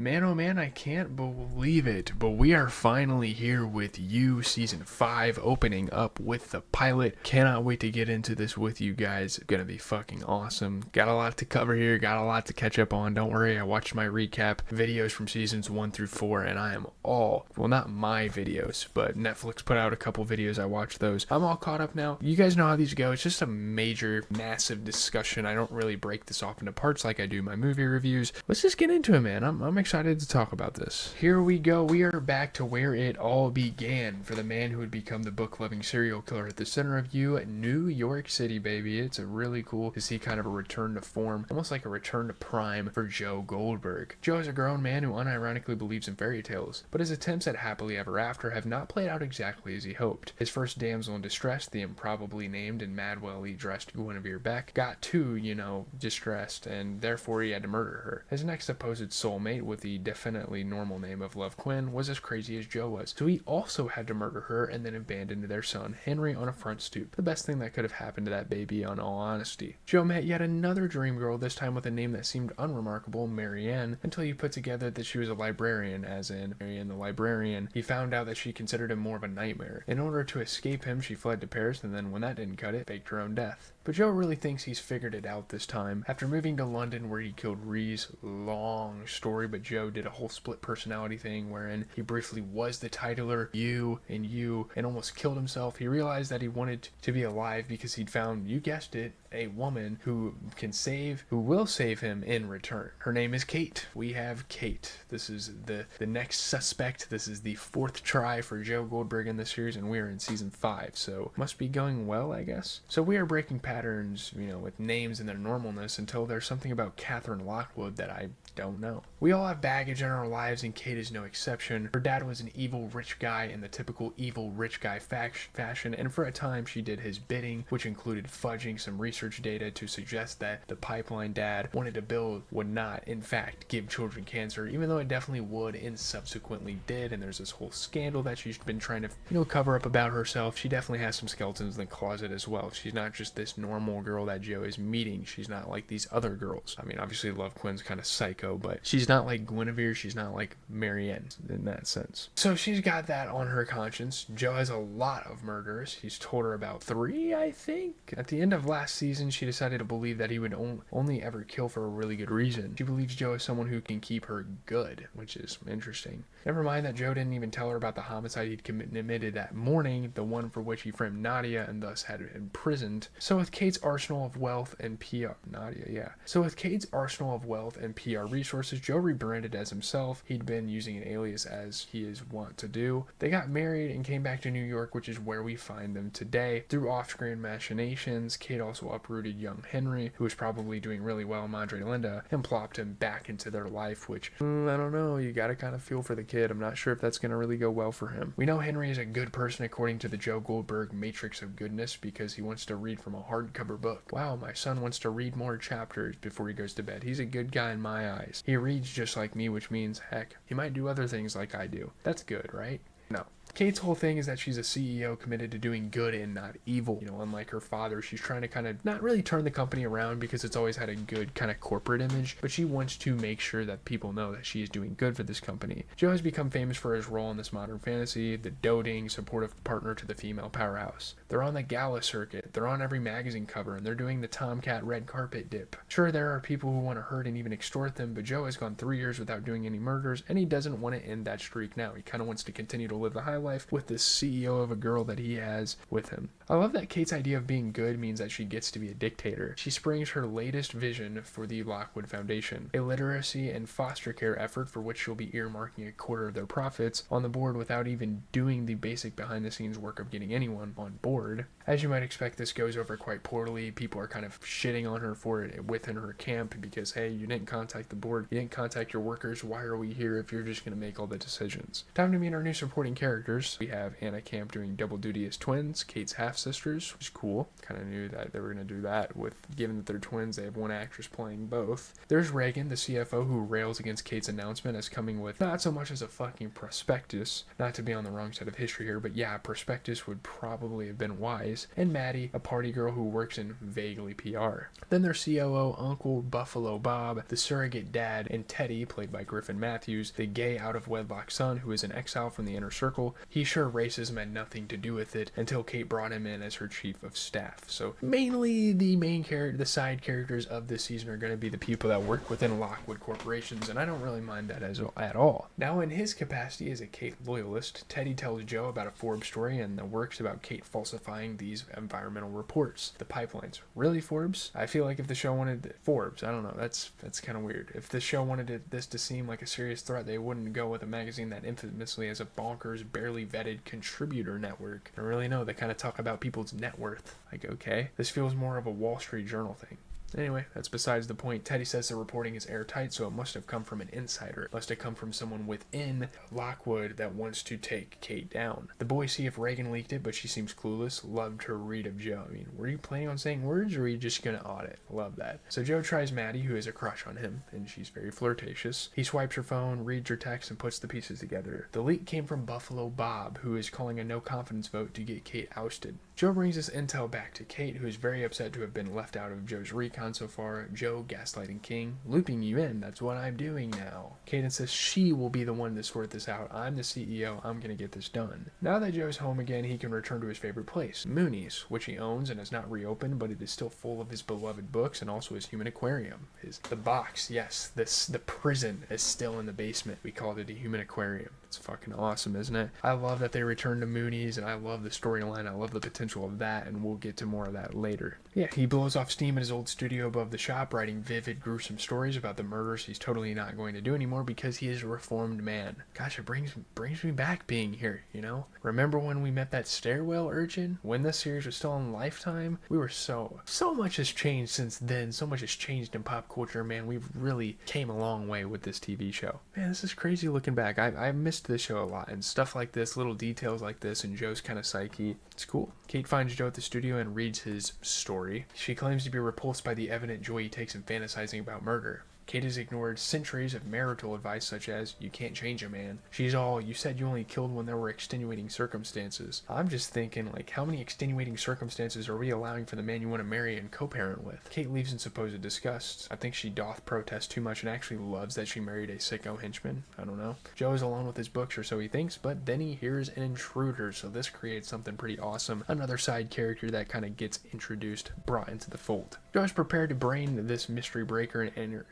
Man, oh man, I can't believe it, but we are finally here with you, Season 5, opening up with the pilot. Cannot wait to get into this with you guys. Gonna be fucking awesome. Got a lot to cover here, got a lot to catch up on. Don't worry, I watched my recap videos from Seasons 1 through 4, and I am all, well, not my videos, but Netflix put out a couple videos, I watched those. I'm all caught up now. You guys know how these go. It's just a major, massive discussion. I don't really break this off into parts like I do my movie reviews. Let's just get into it, man. I'm excited to talk about this. Here we go. We are back to where it all began for the man who would become the book-loving serial killer at the center of you, New York City, baby. It's a really cool to see kind of a return to form, almost like a return to prime for Joe Goldberg. Joe is a grown man who unironically believes in fairy tales, but his attempts at happily ever after have not played out exactly as he hoped. His first damsel in distress, the improbably named and madwellly dressed Guinevere Beck, got too, distressed, and therefore he had to murder her. His next supposed soulmate, with the definitely normal name of Love Quinn, was as crazy as Joe was, so he also had to murder her and then abandon their son Henry on a front stoop. The best thing that could have happened to that baby, in all honesty. Joe met yet another dream girl, this time with a name that seemed unremarkable, Marianne, until you put together that she was a librarian, as in Marianne the librarian. He found out that she considered him more of a nightmare. In order to escape him, she fled to Paris, and then when that didn't cut it, faked her own death. But Joe really thinks he's figured it out this time. After moving to London where he killed Reese, long story, but Joe did a whole split personality thing wherein he briefly was the titular you, and almost killed himself. He realized that he wanted to be alive because he'd found, you guessed it, a woman who will save him in return. Her name is Kate. We have Kate. This is the next suspect. This is the fourth try for Joe Goldberg in the series, and we are in season 5, so must be going well, I guess. So we are breaking patterns, with names and their normalness until there's something about Catherine Lockwood that I don't know. We all have baggage in our lives, and Kate is no exception. Her dad was an evil rich guy in the typical evil rich guy fashion, and for a time she did his bidding, which included fudging some research data to suggest that the pipeline dad wanted to build would not, in fact, give children cancer, even though it definitely would and subsequently did. And there's this whole scandal that she's been trying to cover up about herself. She definitely has some skeletons in the closet as well. She's not just this normal girl that Joe is meeting. She's not like these other girls. I mean, obviously Love Quinn's kind of psycho, but she's not like Guinevere. She's not like Marianne in that sense. So she's got that on her conscience. Joe has a lot of murders. He's told her about 3, I think. At the end of last season, she decided to believe that he would only ever kill for a really good reason. She believes Joe is someone who can keep her good, which is interesting. Never mind that Joe didn't even tell her about the homicide he'd committed that morning, the one for which he framed Nadia and thus had imprisoned. So with Kate's arsenal of wealth and PR, resources, Joe rebranded as himself. He'd been using an alias as he is wont to do. They got married and came back to New York, which is where we find them today. Through off-screen machinations, Kate also uprooted young Henry, who was probably doing really well in Madre Linda, and plopped him back into their life, which, I don't know, you gotta kind of feel for the kid. I'm not sure if that's gonna really go well for him. We know Henry is a good person according to the Joe Goldberg matrix of goodness because he wants to read from a hardcover book. Wow, my son wants to read more chapters before he goes to bed. He's a good guy in my eyes. He reads just like me, which means, heck, he might do other things like I do. That's good, right? No. Kate's whole thing is that she's a CEO committed to doing good and not evil. Unlike her father, she's trying to kind of not really turn the company around because it's always had a good kind of corporate image, but she wants to make sure that people know that she is doing good for this company. Joe has become famous for his role in this modern fantasy, the doting, supportive partner to the female powerhouse. They're on the gala circuit, they're on every magazine cover, and they're doing the Tomcat red carpet dip. Sure, there are people who want to hurt and even extort them, but Joe has gone 3 years without doing any murders, and he doesn't want to end that streak now. He kind of wants to continue to live the high life with this CEO of a girl that he has with him. I love that Kate's idea of being good means that she gets to be a dictator. She springs her latest vision for the Lockwood Foundation, a literacy and foster care effort for which she'll be earmarking a quarter of their profits on the board without even doing the basic behind-the-scenes work of getting anyone on board. As you might expect, this goes over quite poorly. People are kind of shitting on her for it within her camp because, hey, you didn't contact the board, you didn't contact your workers, why are we here if you're just going to make all the decisions? Time to meet our new supporting character, characters. We have Anna Camp doing double duty as twins, Kate's half-sisters, which is cool. Kind of knew that they were going to do that with, given that they're twins, they have one actress playing both. There's Reagan, the CFO, who rails against Kate's announcement as coming with not so much as a fucking prospectus, not to be on the wrong side of history here, but yeah, prospectus would probably have been wise. And Maddie, a party girl who works in vaguely PR. Then there's COO, Uncle Buffalo Bob, the surrogate dad, and Teddy, played by Griffin Matthews, the gay out-of-wedlock son who is an exile from the inner circle. He's sure racism had nothing to do with it until Kate brought him in as her chief of staff. So mainly the side characters of this season are going to be the people that work within Lockwood corporations, and I don't really mind that at all. Now, in his capacity as a Kate loyalist, Teddy tells Joe about a Forbes story and the works about Kate falsifying these environmental reports. The pipelines. Really, Forbes? I feel like if the show wanted Forbes, I don't know, that's kind of weird. If the show wanted this to seem like a serious threat, they wouldn't go with a magazine that infamously has a bonkers, barely vetted contributor network. I don't really know, they kind of talk about people's net worth. Like, okay, this feels more of a Wall Street Journal thing. Anyway, that's besides the point. Teddy says the reporting is airtight, so it must have come from an insider. It must have come from someone within Lockwood that wants to take Kate down. The boys see if Reagan leaked it, but she seems clueless. Loved her read of Joe. I mean, were you planning on saying words, or were you just gonna audit? Love that. So Joe tries Maddie, who has a crush on him, and she's very flirtatious. He swipes her phone, reads her text, and puts the pieces together. The leak came from Buffalo Bob, who is calling a no-confidence vote to get Kate ousted. Joe brings this intel back to Kate, who is very upset to have been left out of Joe's recon so far. Joe, gaslighting king, looping you in, that's what I'm doing now. Kate insists she will be the one to sort this out. I'm the CEO, I'm gonna get this done. Now that Joe's home again, he can return to his favorite place, Mooney's, which he owns and has not reopened, but it is still full of his beloved books and also his human aquarium. The box, yes, the prison is still in the basement. We called it a human aquarium. It's fucking awesome, isn't it? I love that they return to Mooney's, and I love the storyline. I love the potential of that, and we'll get to more of that later. Yeah, he blows off steam in his old studio above the shop, writing vivid, gruesome stories about the murders he's totally not going to do anymore because he is a reformed man. Gosh, it brings me back being here, you know? Remember when we met that stairwell urchin? When this series was still on Lifetime? We were so much has changed since then. So much has changed in pop culture, man. We've really came a long way with this TV show. Man, this is crazy looking back. I missed this show a lot, and stuff like this, little details like this, and Joe's kind of psyche. It's cool. Kate finds Joe at the studio and reads his story. She claims to be repulsed by the evident joy he takes in fantasizing about murder. Kate has ignored centuries of marital advice such as, you can't change a man. She's all, you said you only killed when there were extenuating circumstances. I'm just thinking, like, how many extenuating circumstances are we allowing for the man you want to marry and co-parent with? Kate leaves in supposed disgust. I think she doth protest too much and actually loves that she married a sicko henchman. I don't know. Joe is alone with his books, or so he thinks, but then he hears an intruder, so this creates something pretty awesome. Another side character that kind of gets introduced, brought into the fold. Joe is prepared to brain this mystery breaker and enter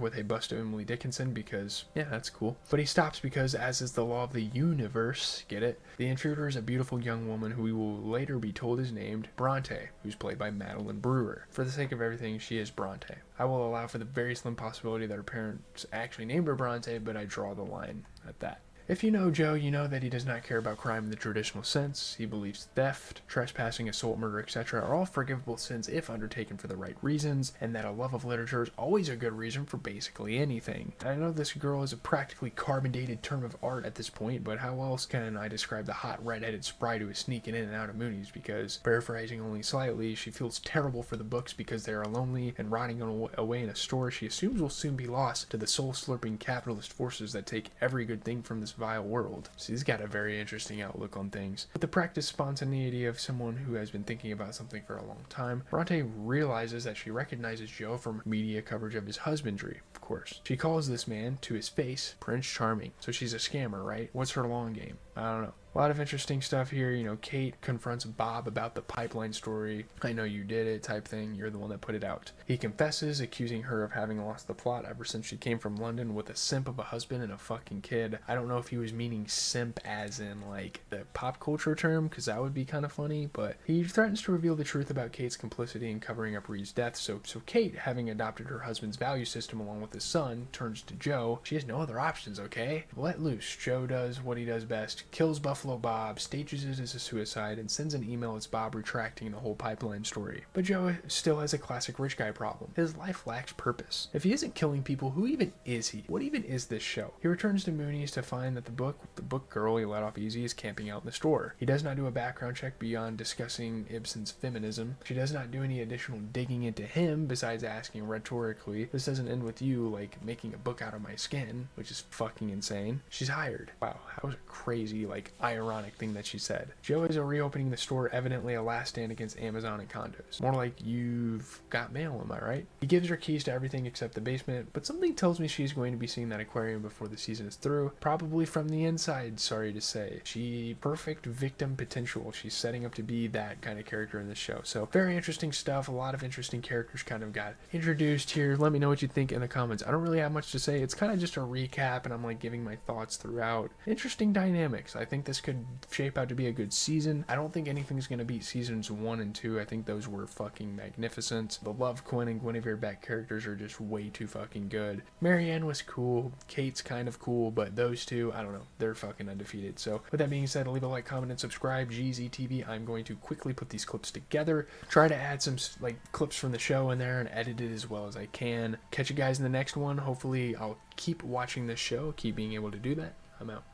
with a bust of Emily Dickinson because, yeah, that's cool. But he stops because, as is the law of the universe, get it? The intruder is a beautiful young woman who we will later be told is named Bronte, who's played by Madeline Brewer. For the sake of everything, she is Bronte. I will allow for the very slim possibility that her parents actually named her Bronte, but I draw the line at that. If you know Joe, you know that he does not care about crime in the traditional sense. He believes theft, trespassing, assault, murder, etc. are all forgivable sins if undertaken for the right reasons, and that a love of literature is always a good reason for basically anything. I know this girl is a practically carbon-dated term of art at this point, but how else can I describe the hot red-headed sprite who is sneaking in and out of Mooney's? Because, paraphrasing only slightly, she feels terrible for the books because they are lonely and rotting away in a store she assumes will soon be lost to the soul-slurping capitalist forces that take every good thing from this vile world. So he's got a very interesting outlook on things. With the practiced spontaneity of someone who has been thinking about something for a long time, Bronte realizes that she recognizes Joe from media coverage of his husbandry, of course. She calls this man, to his face, Prince Charming. So she's a scammer, right? What's her long game? I don't know. A lot of interesting stuff here. You know, Kate confronts Bob about the pipeline story. I know you did it type thing. You're the one that put it out. He confesses, accusing her of having lost the plot ever since she came from London with a simp of a husband and a fucking kid. I don't know if he was meaning simp as in like the pop culture term, because that would be kind of funny, but he threatens to reveal the truth about Kate's complicity in covering up Reed's death. So Kate, having adopted her husband's value system along with his son, turns to Joe. She has no other options, okay? Let loose. Joe does what he does best. kills Buffalo Bob, stages it as a suicide, and sends an email as Bob retracting the whole pipeline story. But Joe still has a classic rich guy problem. His life lacks purpose. If he isn't killing people, who even is he? What even is this show? He returns to Mooney's to find that the book girl he let off easy is camping out in the store. He does not do a background check beyond discussing Ibsen's feminism. She does not do any additional digging into him besides asking rhetorically, this doesn't end with you like making a book out of my skin, which is fucking insane. She's hired. Wow, that was a crazy, like, ironic thing that she said. Joe is reopening the store, evidently a last stand against Amazon and condos. More like, you've got mail, am I right? He gives her keys to everything except the basement, but something tells me she's going to be seeing that aquarium before the season is through. Probably from the inside, sorry to say. She perfect victim potential. She's setting up to be that kind of character in this show. So very interesting stuff. A lot of interesting characters kind of got introduced here. Let me know what you think in the comments. I don't really have much to say. It's kind of just a recap, and I'm like giving my thoughts throughout. Interesting dynamics. I think this could shape out to be a good season. I don't think anything's going to beat seasons 1 and 2. I think those were fucking magnificent. The Love Quinn and Guinevere Beck characters are just way too fucking good. Marianne was cool. Kate's kind of cool, but those two, I don't know. They're fucking undefeated. So with that being said, leave a like, comment, and subscribe. GZTV. I'm going to quickly put these clips together. Try to add some like clips from the show in there and edit it as well as I can. Catch you guys in the next one. Hopefully I'll keep watching this show, keep being able to do that. I'm out.